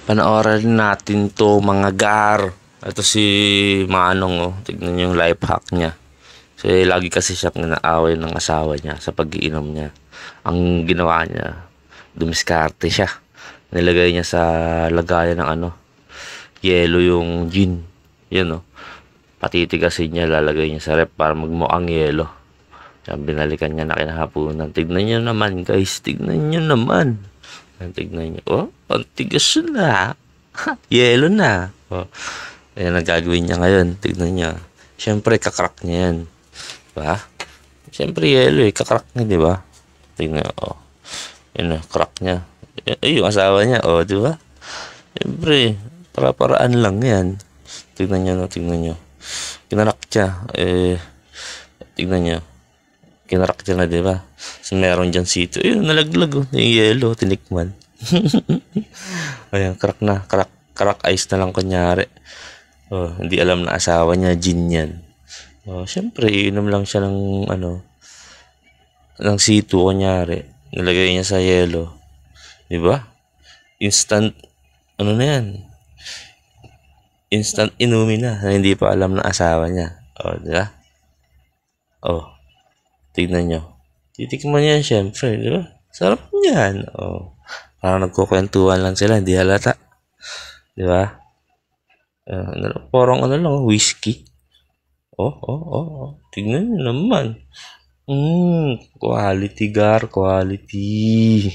Panoorin natin to mga gar. Ito si Manong, oh. Tignan niyo yung life hack niya. Kasi lagi kasi siyang naaway ng asawa niya sa pag-iinom niya. Ang ginawa niya, dumiskarte siya. Nilagay niya sa lagayan ng yelo yung gin. Yan, oh. Patitigasin niya, lalagay niya sa rep para magmukhang yelo. Yan, binalikan niya na kinahaponan. Tignan niyo naman, guys. Tignan niyo naman. Tignan niyo. Oh, ang tigas na. Yelo na. Oh. Ayan ang gagawin niya ngayon. Tignan niya. Siyempre, kakrak niya yan. Diba? Siyempre, yelo eh. Kakrak niya, diba? Tignan niyo. Oh. Yan na, crack niya. Ay, yung asawa niya. Oh, diba? Siyempre, para-paraan lang yan. Tignan niyo, no? Tignan niyo. Kinarak siya. Tignan niyo. Kinarak niya na, diba? So, meron dyan sito. Ayun, nalaglag, oh. Yung yelo, tinikman. Ayan, crack na. Crack ice na lang kunyari. Oh, hindi alam na asawa niya, gin yan. Oh, syempre, iinom lang siya ng ng sito kunyari. Nilagay niya sa yelo. Diba? Instant, ano na yan? Instant inumin na hindi pa alam na asawa niya. Oh, diba? Oh, tignan nyo. Titikman yan, syempre, diba? Sarap niyan. Oh, parang nagkukwentuhan lang sila, hindi halata. Diba? Parang lang, whiskey. Oh. Tignan nyo naman. Quality gar, quality.